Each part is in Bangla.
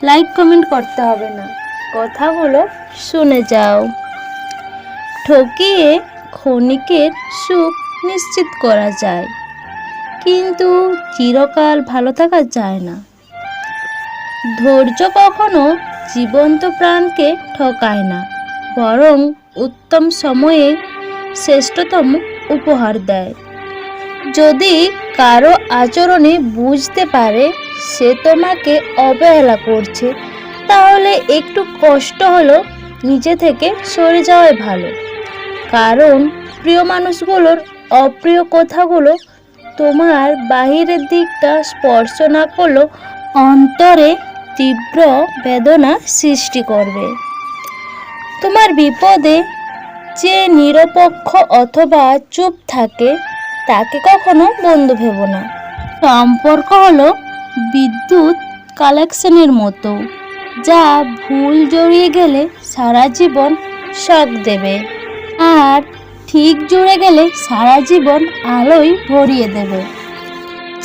লাইক কমেন্ট করতে হবে না, কথাগুলো শুনে যাও। ঠকিয়ে ক্ষণিকের সুখ নিশ্চিত করা যায়, কিন্তু চিরকাল ভালো থাকা যায় না। ধৈর্য কখনো জীবন্ত প্রাণকে ঠকায় না, বরং উত্তম সময়ে শ্রেষ্ঠতম উপহার দেয়। যদি কারো আচরণে বুঝতে পারে সে তোমাকে অবহেলা করছে, তাহলে একটু কষ্ট হলো নিজে থেকে সরে যাওয়াই ভালো। কারণ প্রিয় মানুষগুলোর অপ্রিয় কথাগুলো তোমার বাহিরের দিকটা স্পর্শ না করলেও অন্তরে তীব্র বেদনা সৃষ্টি করবে। তোমার বিপদে যে নিরপেক্ষ অথবা চুপ থাকে তাকে কখনো বন্ধু ভেবো না। সম্পর্ক হলো বিদ্যুৎ কানেকশনের মতো, যা ভুল জড়িয়ে গেলে সারা জীবন শক দেবে, আর ঠিক জুড়ে গেলে সারা জীবন আলোয় ভরিয়ে দেবে।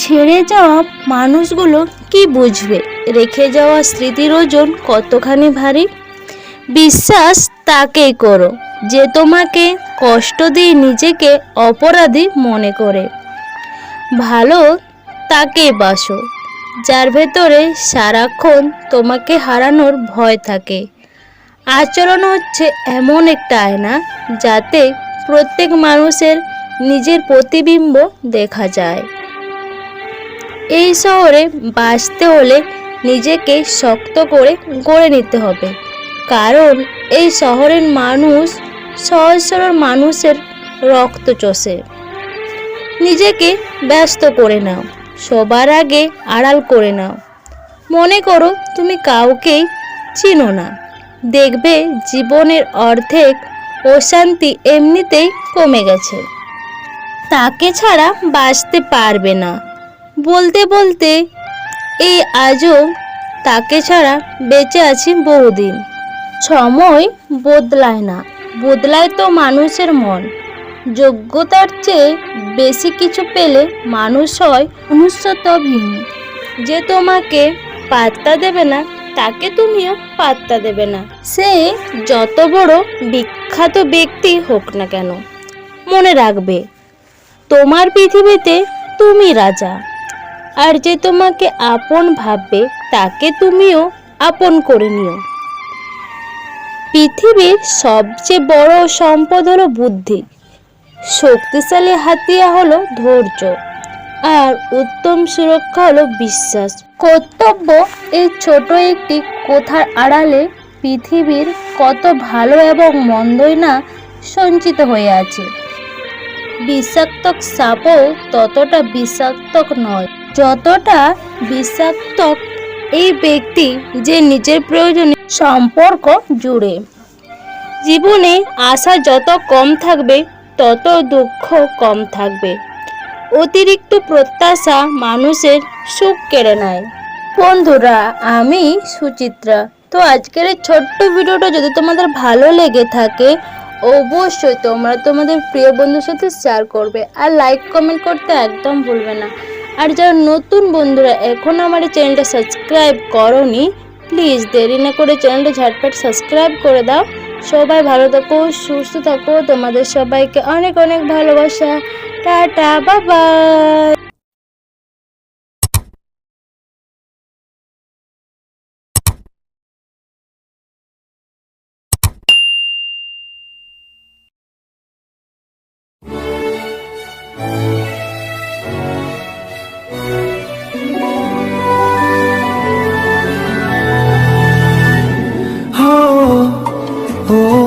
ছেড়ে যাওয়া মানুষগুলো কি বুঝবে রেখে যাওয়া স্মৃতির ওজন কতখানি ভারী। বিশ্বাস তাকেই করো যে তোমাকে কষ্ট দিয়ে নিজেকে অপরাধী মনে করে। ভালো তাকেই বাসো যার ভেতরে সারাক্ষণ তোমাকে হারানোর ভয় থাকে। আচরণ হচ্ছে এমন একটা আয়না যাতে প্রত্যেক মানুষের নিজের প্রতিবিম্ব দেখা যায়। এই শহরে বাঁচতে হলে নিজেকে শক্ত করে গড়ে নিতে হবে, কারণ এই শহরের মানুষ সহজ সরল মানুষের রক্ত চষে। নিজেকে ব্যস্ত করে নাও, সবার আগে আড়াল করে নাও। মনে করো তুমি কাউকেই চিনো না, দেখবে জীবনের অর্ধেক অশান্তি এমনিতেই কমে গেছে। তাকে ছাড়া বাঁচতে পারবে না বলতে বলতে এই আজও তাকে ছাড়া বেঁচে আছি বহুদিন। সময় বদলায় না, বদলায় তো মানুষের মন। যোগ্যতার চেয়ে বেশি কিছু পেলে মানুষ হয় মনুষ্যত্বহীন। যে তোমাকে পাত্তা দেবে না তাকে তুমিও পাত্তা দেবে না, সে যত বড় বিখ্যাত ব্যক্তি হোক না কেন। মনে রাখবে তোমার পৃথিবীতে তুমি রাজা, আর যে তোমাকে আপন ভাববে তাকে তুমিও আপন করে নিও। পৃথিবীর সবচেয়ে বড় সম্পদ হলো বুদ্ধি, শক্তিশালী হাতিয়ার হলো ধৈর্য, আর উত্তম সুরক্ষা হলো বিশ্বাস। কর্তব্য এই ছোট একটি কথার আড়ালে পৃথিবীর কত ভালো এবং মন্দই না সঞ্চিত হয়ে আছে। বিষাক্ত সাপও ততটা বিষাক্ত নয় যতটা বিষাক্ত এই ব্যক্তি যে নিজের প্রয়োজনে সম্পর্ক জুড়ে। জীবনে আশা যত কম থাকবে তত দুঃখ কম থাকবে। অতিরিক্ত প্রত্যাশা মানুষের সুখ কেড়ে নেয়। বন্ধুরা, আমি সুচিত্রা। তো আজকের এই ছোট্ট ভিডিওটা যদি তোমাদের ভালো লেগে থাকে অবশ্যই তোমরা তোমাদের প্রিয় বন্ধুর সাথে শেয়ার করবে, আর লাইক কমেন্ট করতে একদম ভুলবে না। আর যারা নতুন বন্ধুরা এখনও আমার এই চ্যানেলটা সাবস্ক্রাইব করোনি, প্লিজ দেরি না করে চ্যানেলটা ঝটপট সাবস্ক্রাইব করে দাও। সবাই ভালো থাকো, সুস্থ থাকো, তোমাদের সবাইকে অনেক অনেক ভালোবাসা। Tata, bye bye. oh